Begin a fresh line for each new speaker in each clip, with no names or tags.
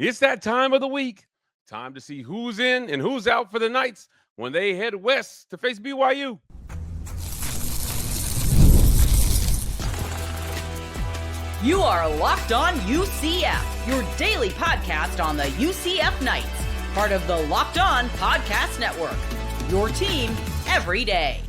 It's that time of the week. Time to see who's in and who's out for the Knights when they head west to face BYU.
You are Locked On UCF, your daily podcast on the UCF Knights, part of the Locked On Podcast Network, your team every day.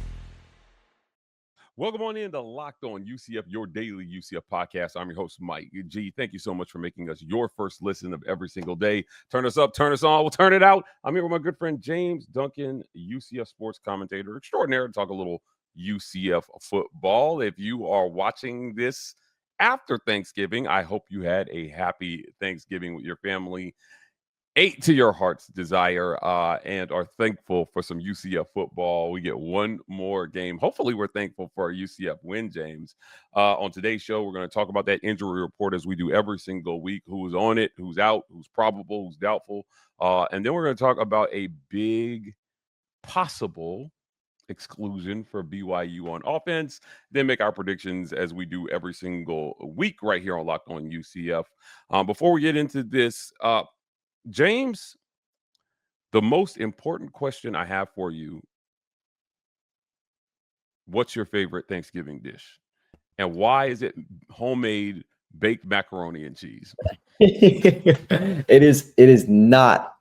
Welcome on in to Locked On UCF, your daily UCF podcast. I'm your host, Mike G. Thank you so much for making us your first listen of every single day. Turn us up, turn us on, we'll turn it out. I'm here with my good friend James Duncan, UCF sports commentator extraordinaire, to talk a little UCF football. If you are watching this after Thanksgiving, I hope you had a happy Thanksgiving with your family, ate to your heart's desire, and are thankful for some UCF football. We get one more game. Hopefully, we're thankful for a UCF win, James. On today's show, we're going to talk about that injury report as we do every single week. Who's on it, who's out, who's probable, who's doubtful. And then we're going to talk about a big possible exclusion for BYU on offense, then make our predictions as we do every single week right here on Locked On UCF. Before we get into this, James, the most important question I have for you: what's your favorite Thanksgiving dish, and why is it homemade baked macaroni and cheese?
It is not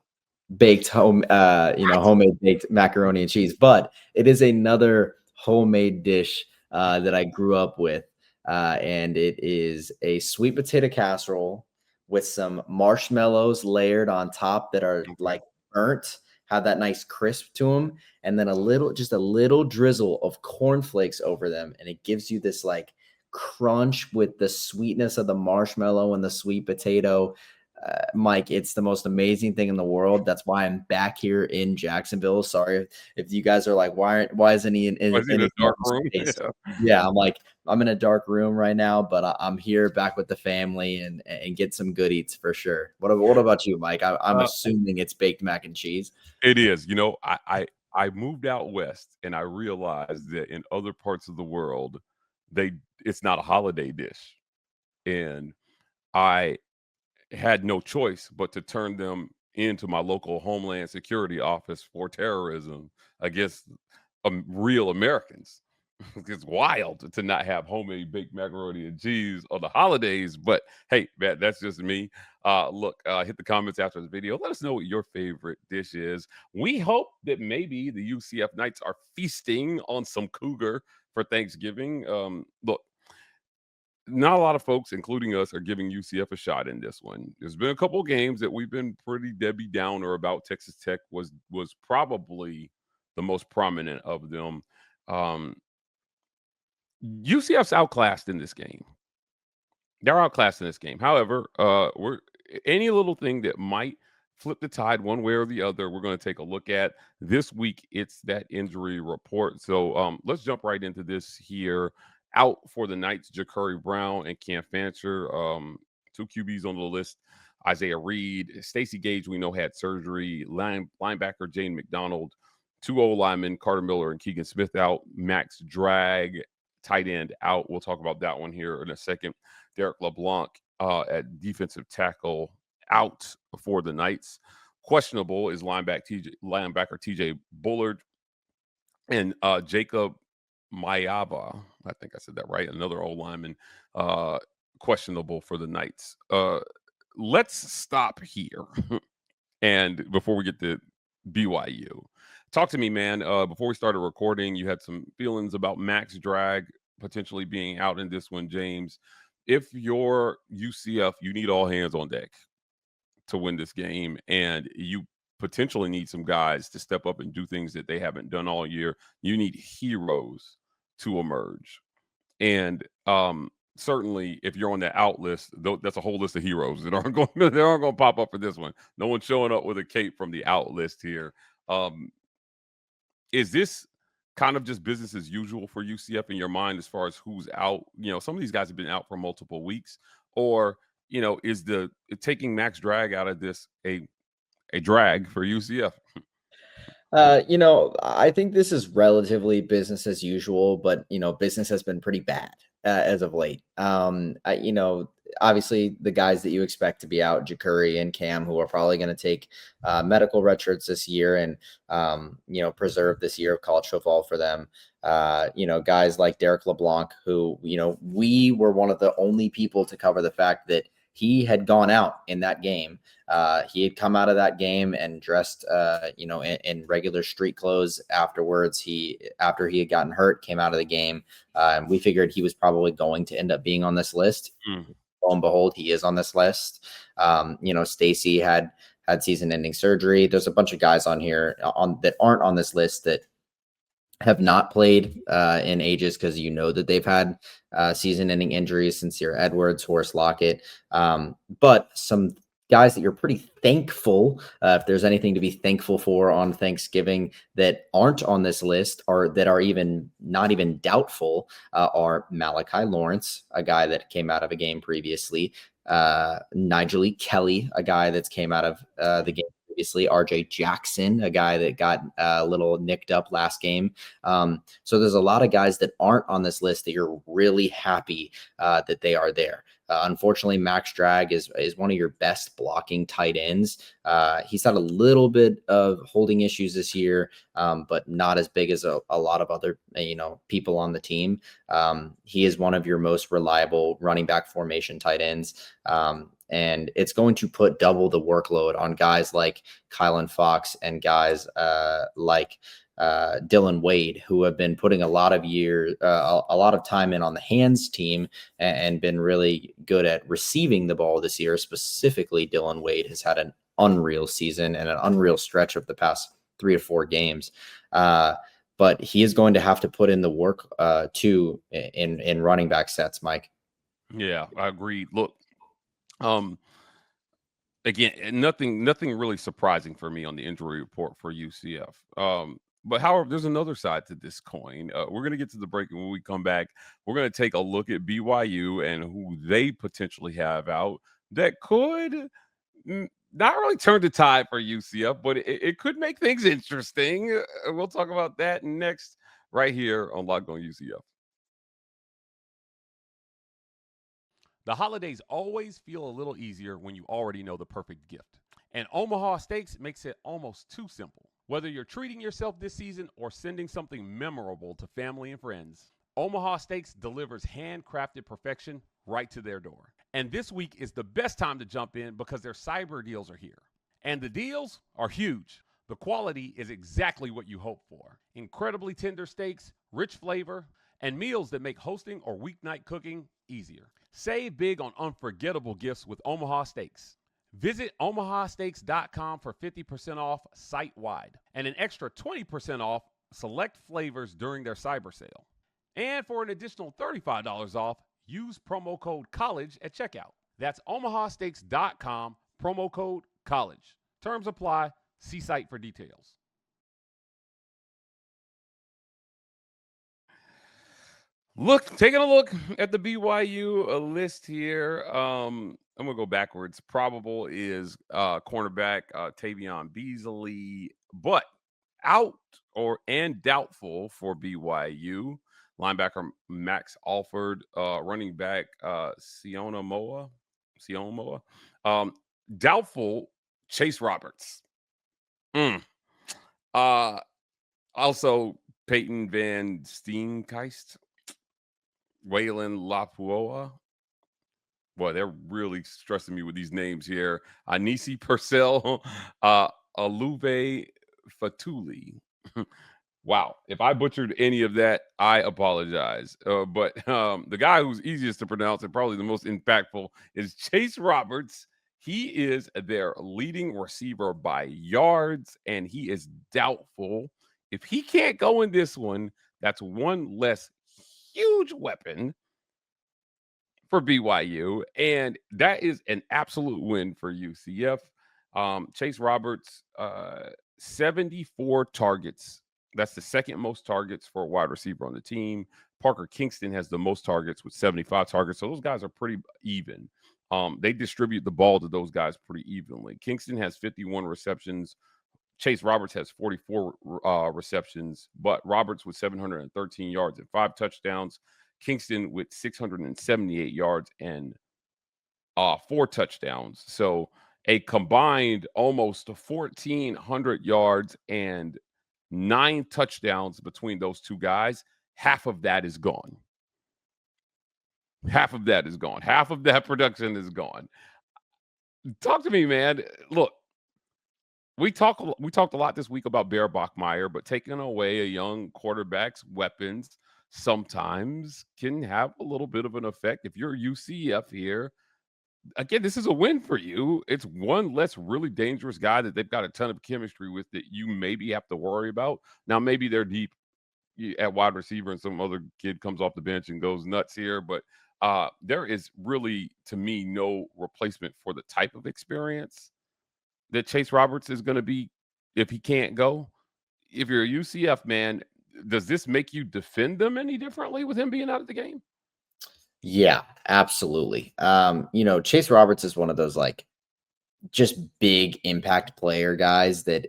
baked homemade baked macaroni and cheese, but it is another homemade dish that I grew up with, and it is a sweet potato casserole with some marshmallows layered on top that are like burnt, have that nice crisp to them, and then just a little drizzle of cornflakes over them, and it gives you this like crunch with the sweetness of the marshmallow and the sweet potato. Mike, it's the most amazing thing in the world. That's why I'm back here in Jacksonville. Sorry if you guys are like, why isn't he in
a dark room?
Yeah, I'm in a dark room right now, but I'm here back with the family and get some good eats for sure. What about you, Mike? I'm assuming it's baked mac and cheese.
It is. You know, I moved out west and I realized that in other parts of the world, it's not a holiday dish, and I had no choice but to turn them into my local Homeland Security office for terrorism against real Americans. It's wild to not have homemade baked macaroni and cheese on the holidays, but hey, man, that's just me. Look, hit the comments after the video. Let us know what your favorite dish is. We hope that maybe the UCF Knights are feasting on some cougar for Thanksgiving. Look, not a lot of folks, including us, are giving UCF a shot in this one. There's been a couple of games that we've been pretty Debbie Downer about. Texas Tech was probably the most prominent of them. UCF's outclassed in this game. They're outclassed in this game. However, we're any little thing that might flip the tide one way or the other, we're going to take a look at. This week, it's that injury report. So let's jump right into this here. Out for the Knights, Jacurri Brown and Cam Fancher, two QBs on the list. Isaiah Reed, Stacy Gage, we know had surgery. Linebacker Jane McDonald, two O linemen, Carter Miller and Keegan Smith out. Max Drag, tight end out. We'll talk about that one here in a second. Derek LeBlanc at defensive tackle out for the Knights. Questionable is linebacker TJ Bullard and Jacob Mayaba, I think I said that right, another old lineman, questionable for the Knights. Let's stop here. And before we get to BYU, talk to me, man. Before we started recording, you had some feelings about Max Drag potentially being out in this one, James. If you're UCF, you need all hands on deck to win this game, and you potentially need some guys to step up and do things that they haven't done all year. You need heroes to emerge. And certainly if you're on the out list, that's a whole list of heroes that aren't going to pop up for this one. No one's showing up with a cape from the out list here. Is this kind of just business as usual for UCF in your mind as far as who's out? You know, some of these guys have been out for multiple weeks, or, you know, is the taking Max Drag out of this a drag for UCF?
I think this is relatively business as usual, but, business has been pretty bad as of late. Obviously the guys that you expect to be out, Jacurri and Cam, who are probably going to take medical redshirts this year and, preserve this year of college football for them. Guys like Derek LeBlanc, who, we were one of the only people to cover the fact that he had gone out in that game. He had come out of that game and dressed, in regular street clothes afterwards. After he had gotten hurt, came out of the game. And we figured he was probably going to end up being on this list. Lo and behold, he is on this list. Stacy had season-ending surgery. There's a bunch of guys on here that aren't on this list that have not played in ages because that they've had season-ending injuries. Sincere Edwards, Horace Lockett, but some guys that you're pretty thankful, if there's anything to be thankful for on Thanksgiving, that aren't on this list or that are even not even doubtful, are Malachi Lawrence, a guy that came out of a game previously, Nigel Kelly, a guy that's came out of the game previously, RJ Jackson, a guy that got a little nicked up last game. So there's a lot of guys that aren't on this list that you're really happy that they are there. Unfortunately, Max Drag is one of your best blocking tight ends. He's had a little bit of holding issues this year, but not as big as a lot of other people on the team. He is one of your most reliable running back formation tight ends. And it's going to put double the workload on guys like Kylan Fox and guys like Dylan Wade, who have been putting a lot of time in on the hands team and been really good at receiving the ball this year. Specifically, Dylan Wade has had an unreal season and an unreal stretch of the past 3 or 4 games. But he is going to have to put in the work too in running back sets, Mike.
Yeah, I agree. Look, again, nothing really surprising for me on the injury report for UCF. But however, there's another side to this coin. We're going to get to the break, and when we come back, we're going to take a look at BYU and who they potentially have out that could not really turn the tide for UCF, but it could make things interesting. We'll talk about that next right here on Locked On UCF. The holidays always feel a little easier when you already know the perfect gift. And Omaha Steaks makes it almost too simple. Whether you're treating yourself this season or sending something memorable to family and friends, Omaha Steaks delivers handcrafted perfection right to their door. And this week is the best time to jump in because their cyber deals are here. And the deals are huge. The quality is exactly what you hope for. Incredibly tender steaks, rich flavor, and meals that make hosting or weeknight cooking easier. Save big on unforgettable gifts with Omaha Steaks. Visit omahasteaks.com for 50% off site-wide and an extra 20% off select flavors during their cyber sale. And for an additional $35 off, use promo code COLLEGE at checkout. That's omahasteaks.com, promo code COLLEGE. Terms apply. See site for details. Taking a look at the BYU list here. I'm going to go backwards. Probable is cornerback Tayven Beasley, but out and doubtful for BYU. Linebacker Max Alford, running back Siona Moa. Doubtful Chase Roberts. Also Peyton Van Steenkeist. Waylon Lapuoa. Boy, they're really stressing me with these names here. Anisi Purcell, Aluve Fatuli. Wow. If I butchered any of that, I apologize. But the guy who's easiest to pronounce and probably the most impactful is Chase Roberts. He is their leading receiver by yards, and he is doubtful. If he can't go in this one, that's one less huge weapon for BYU, and that is an absolute win for UCF. Chase Roberts, 74 targets. That's the second most targets for a wide receiver on the team. Parker Kingston has the most targets with 75 targets, so those guys are pretty even. They distribute the ball to those guys pretty evenly. Kingston has 51 receptions. Chase Roberts has 44 receptions, but Roberts with 713 yards and 5 touchdowns. Kingston with 678 yards and 4 touchdowns. So a combined almost 1,400 yards and 9 touchdowns between those two guys. Half of that is gone. Half of that is gone. Half of that production is gone. Talk to me, man. Look, we talked a lot this week about Bear Bachmeier, but taking away a young quarterback's weapons sometimes can have a little bit of an effect. If you're UCF here, again, this is a win for you. It's one less really dangerous guy that they've got a ton of chemistry with that you maybe have to worry about. Now, maybe they're deep at wide receiver and some other kid comes off the bench and goes nuts here, but there is really, to me, no replacement for the type of experience that Chase Roberts is going to be if he can't go. If you're a UCF man, does this make you defend them any differently with him being out of the game?
Yeah, absolutely. Chase Roberts is one of those like just big impact player guys that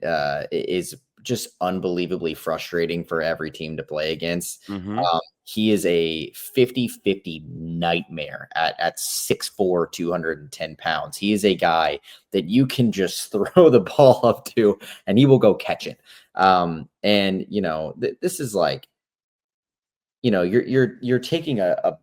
is just unbelievably frustrating for every team to play against.
Mm-hmm.
He is a 50-50 nightmare at 6'4", 210 pounds. He is a guy that you can just throw the ball up to and he will go catch it. This is like, you're taking a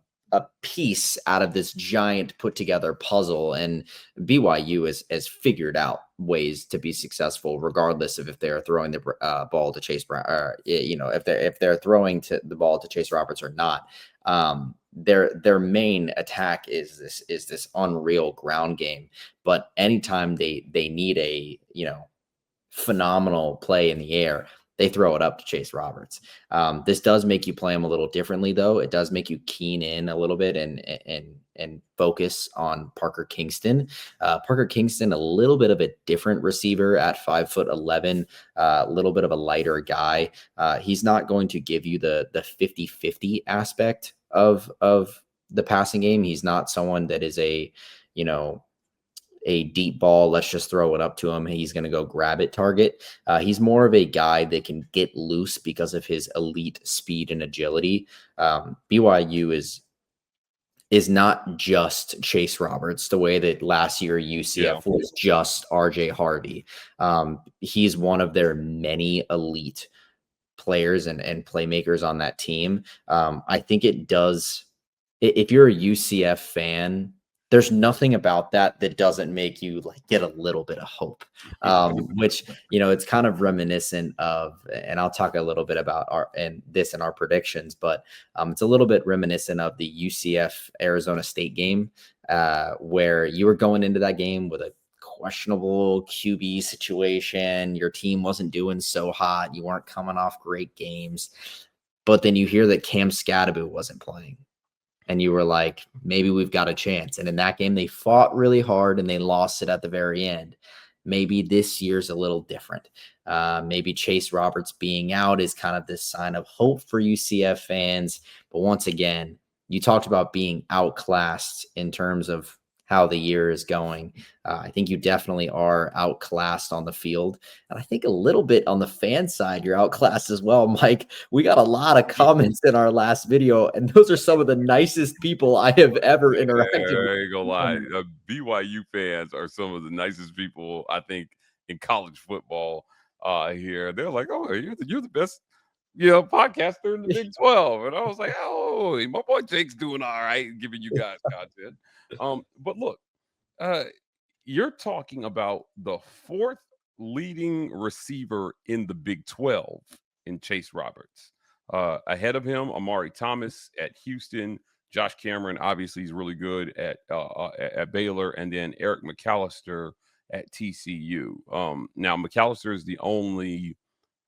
piece out of this giant put together puzzle, and BYU has figured out ways to be successful regardless of if they're throwing the ball to Chase Brown, or if they're throwing the ball to Chase Roberts or not. Their main attack is this unreal ground game, but anytime they need a phenomenal play in the air, they throw it up to Chase Roberts. This does make you play him a little differently, though. It does make you keen in a little bit and focus on Parker Kingston. Parker Kingston, a little bit of a different receiver at 5'11", a little bit of a lighter guy. He's not going to give you the 50-50 aspect of the passing game. He's not someone that is a deep ball, let's just throw it up to him, he's going to go grab it target. He's more of a guy that can get loose because of his elite speed and agility. BYU is not just Chase Roberts the way that last year UCF was just RJ Harvey. He's one of their many elite players and playmakers on that team. I think it does. If you're a UCF fan, there's nothing about that doesn't make you like get a little bit of hope, which, it's kind of reminiscent of, and I'll talk a little bit about our predictions, but it's a little bit reminiscent of the UCF Arizona State game, where you were going into that game with a questionable QB situation. Your team wasn't doing so hot. You weren't coming off great games, but then you hear that Cam Scadaboo wasn't playing. And you were like, maybe we've got a chance. And in that game, they fought really hard and they lost it at the very end. Maybe this year's a little different. Maybe Chase Roberts being out is kind of this sign of hope for UCF fans. But once again, you talked about being outclassed in terms of how the year is going. I think you definitely are outclassed on the field. And I think a little bit on the fan side, you're outclassed as well, Mike. We got a lot of comments in our last video, and those are some of the nicest people I have ever interacted with.
I ain't gonna lie. BYU fans are some of the nicest people, I think, in college football here. They're like, oh, you're the best podcaster in the Big 12. And I was like, oh, my boy Jake's doing all right, giving you guys content. But look, you're talking about the 4th leading receiver in the Big 12 in Chase Roberts. Ahead of him, Amari Thomas at Houston. Josh Cameron, obviously, is really good at Baylor. And then Eric McAllister at TCU. Now, McAllister is the only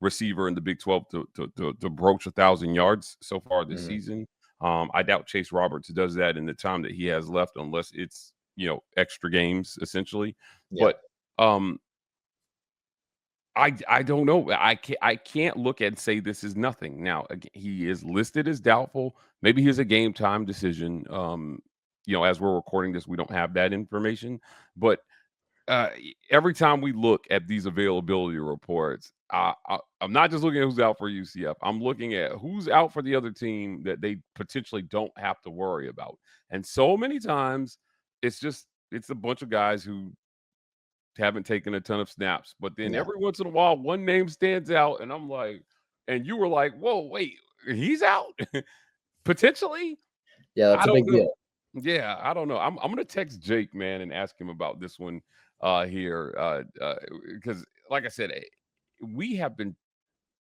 receiver in the Big 12 to broach 1,000 yards so far this season. I doubt Chase Roberts does that in the time that he has left, unless it's extra games essentially. Yeah. But I don't know. I can't look and say this is nothing. Now he is listed as doubtful. Maybe he's a game time decision. As we're recording this, we don't have that information. But every time we look at these availability reports, I'm not just looking at who's out for UCF. I'm looking at who's out for the other team that they potentially don't have to worry about. And so many times, it's a bunch of guys who haven't taken a ton of snaps. But then every once in a while, one name stands out, and I'm like, and you were like, whoa, wait, he's out? Potentially?
Yeah, that's a big deal.
Yeah, I don't know. I'm gonna text Jake, man, and ask him about this one here. Because like I said, we have been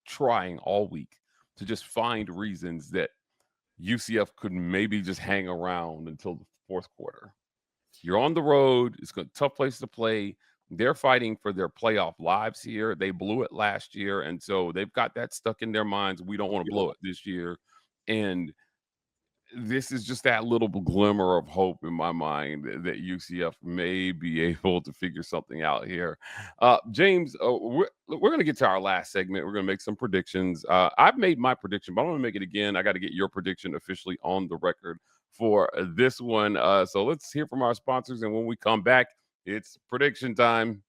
trying all week to just find reasons that UCF could maybe just hang around until the fourth quarter. You're on the road, it's a tough place to play. They're fighting for their playoff lives here. They blew it last year, and so they've got that stuck in their minds. We don't want to blow it this year. And this is just that little glimmer of hope in my mind that UCF may be able to figure something out here. James, we're going to get to our last segment. We're going to make some predictions. I've made my prediction, but I'm going to make it again. I got to get your prediction officially on the record for this one. So let's hear from our sponsors. And when we come back, it's prediction time.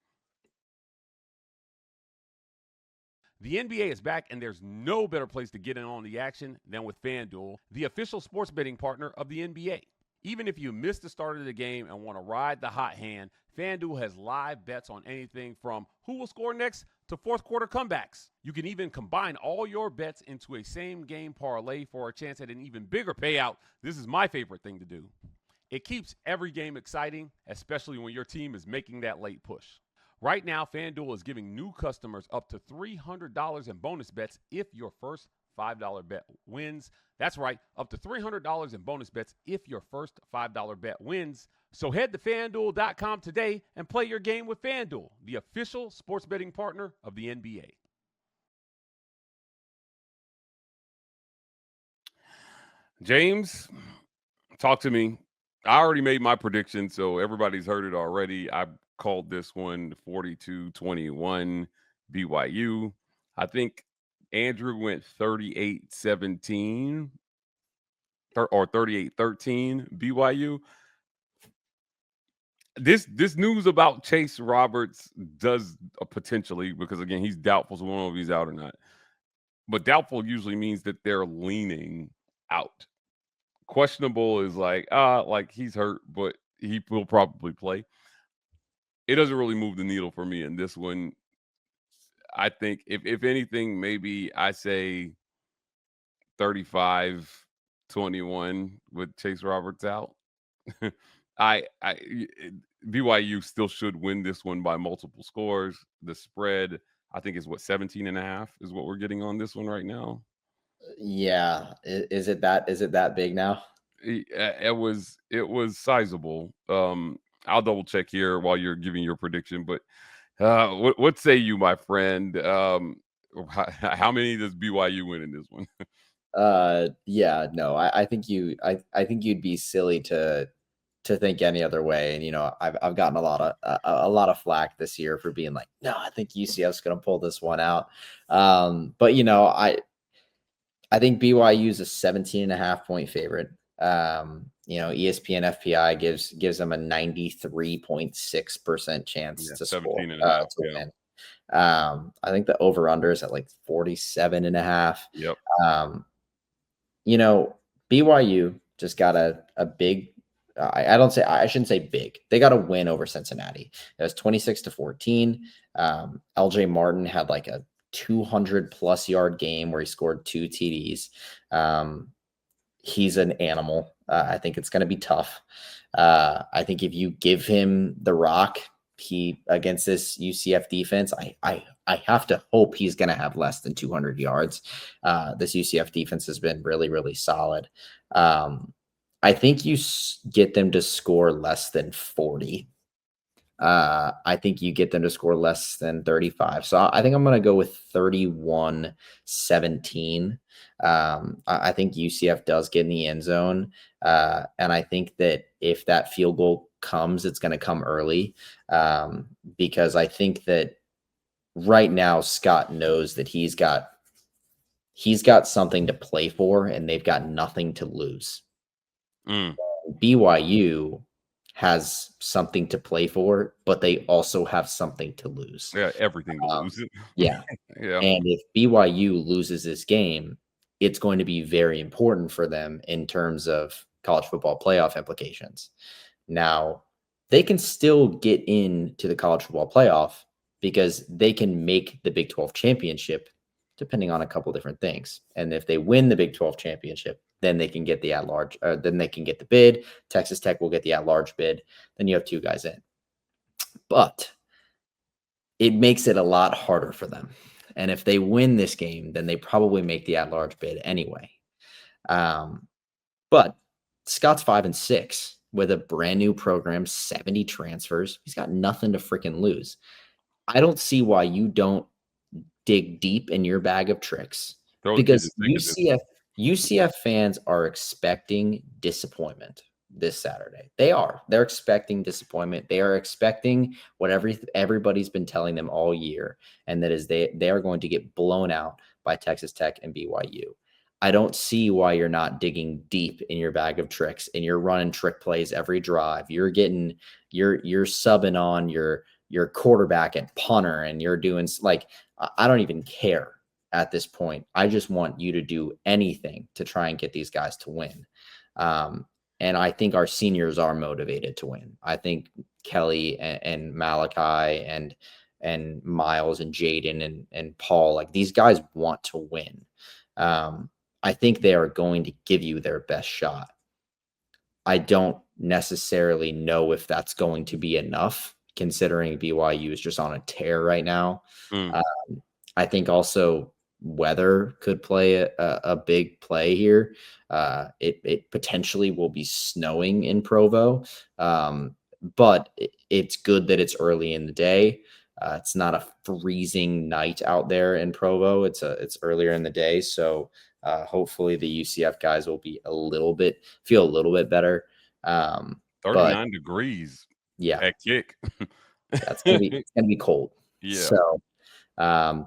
The NBA is back, and there's no better place to get in on the action than with FanDuel, the official sports betting partner of the NBA. Even if you missed the start of the game and want to ride the hot hand, FanDuel has live bets on anything from who will score next to fourth quarter comebacks. You can even combine all your bets into a same-game parlay for a chance at an even bigger payout. This is my favorite thing to do. It keeps every game exciting, especially when your team is making that late push. Right now, FanDuel is giving new customers up to $300 in bonus bets if your first $5 bet wins. That's right, up to $300 in bonus bets if your first $5 bet wins. So head to FanDuel.com today and play your game with FanDuel, the official sports betting partner of the NBA. James, talk to me. I already made my prediction, so everybody's heard it already. I called this one 42-21 BYU. I think Andrew went 38-17 or 38-13 BYU. This news about Chase Roberts does potentially, because again, he's doubtful, so we don't know if he's out or not. But doubtful usually means that they're leaning out. Questionable is like he's hurt, but he will probably play. It doesn't really move the needle for me in this one. I think if anything, maybe I say 35-21 with Chase Roberts out. BYU still should win this one by multiple scores. The spread, I think, is 17.5 is what we're getting on this one right now.
Yeah. Is it that big now?
It was sizable. I'll double check here while you're giving your prediction, but what say you, my friend? How many does BYU win in this one?
Yeah, no, I think you'd be silly to think any other way. And I've gotten a lot of flack this year for being like, no, I think UCF's gonna pull this one out. But I think BYU is a 17.5-point favorite. ESPN FPI gives them a 93.6% chance to score. To win. I think the over under is at like 47.5.
Yep.
BYU just got a big. I shouldn't say big. They got a win over Cincinnati. It was 26-14. LJ Martin had like a 200+ yard game where he scored 2 TDs. He's an animal. I think it's going to be tough. I think if you give him the rock, against this UCF defense, I have to hope he's going to have less than 200 yards. This UCF defense has been really, really solid. I think you get them to score less than 40. I think you get them to score less than 35. So I think I'm going to go with 31-17. I think UCF does get in the end zone. And I think that if that field goal comes, it's going to come early. Because I think that right now Scott knows that he's got something to play for and they've got nothing to lose. BYU has something to play for, but they also have something to lose.
Yeah, everything to lose.
Yeah.
Yeah.
And if BYU loses this game, it's going to be very important for them in terms of college football playoff implications. Now, they can still get into the college football playoff because they can make the Big 12 championship depending on a couple different things. And if they win the Big 12 championship, then they can get the at-large, then they can get the bid. Texas Tech will get the at-large bid. Then you have 2 guys in. But it makes it a lot harder for them. And if they win this game, then they probably make the at-large bid anyway. But Scott's 5-6 with a brand new program, 70 transfers. He's got nothing to freaking lose. I don't see why you don't dig deep in your bag of tricks, because UCF fans are expecting disappointment this Saturday. They're expecting disappointment. They are expecting what everybody's been telling them all year, and that is they are going to get blown out by Texas Tech and BYU. I don't see why you're not digging deep in your bag of tricks and you're running trick plays every drive. You're subbing on your quarterback and punter, and you're doing, like, I don't even care at this point. I just want you to do anything to try and get these guys to win. And I think our seniors are motivated to win. I think Kelly and Malachi and Myles and Jaden and Paul, like, these guys want to win. I think they are going to give you their best shot. I don't necessarily know if that's going to be enough, considering BYU is just on a tear right now. I think also weather could play a big play here. It potentially will be snowing in Provo, but it's good that it's early in the day. It's not a freezing night out there in Provo. It's earlier in the day, so hopefully the UCF guys will be feel a little bit better.
39 degrees.
Yeah,
at kick.
It's gonna be cold.
Yeah.
So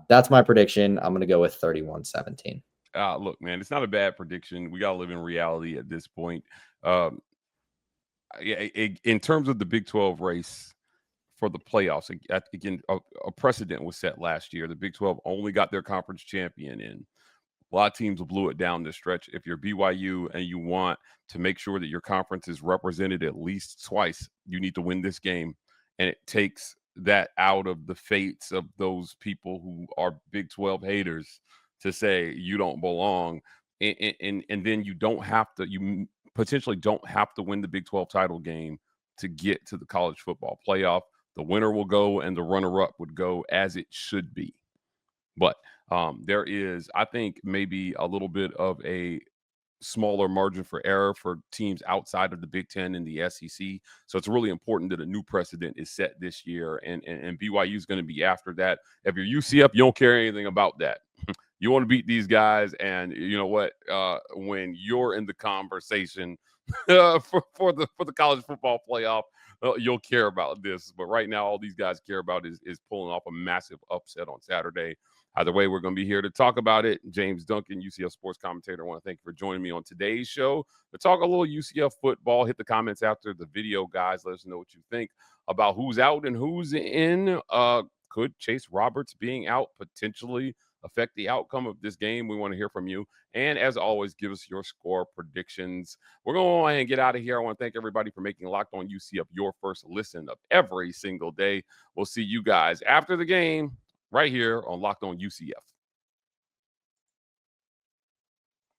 that's my prediction. I'm gonna go with 31-17.
Look, man, it's not a bad prediction. We gotta live in reality at this point. In terms of the Big 12 race for the playoffs, again, a precedent was set last year. The Big 12 only got their conference champion in. A lot of teams blew it down this stretch. If you're BYU and you want to make sure that your conference is represented at least twice, you need to win this game. And it takes that out of the fates of those people who are Big 12 haters to say you don't belong. And then you potentially don't have to win the Big 12 title game to get to the college football playoff. The winner will go and the runner-up would go as it should be. But there is, I think, maybe a little bit of a smaller margin for error for teams outside of the Big Ten and the SEC. So it's really important that a new precedent is set this year, and BYU is going to be after that. If you're UCF, you don't care anything about that. You want to beat these guys, and you know what? When you're in the conversation for the college football playoff, you'll care about this. But right now, all these guys care about is pulling off a massive upset on Saturday. Either way, we're going to be here to talk about it. James Duncan, UCF sports commentator, I want to thank you for joining me on today's show to talk a little UCF football. Hit the comments after the video, guys. Let us know what you think about who's out and who's in. Could Chase Roberts being out potentially affect the outcome of this game? We want to hear from you. And as always, give us your score predictions. We're going to go ahead and get out of here. I want to thank everybody for making Locked On UCF your first listen of every single day. We'll see you guys after the game right here on Locked On UCF.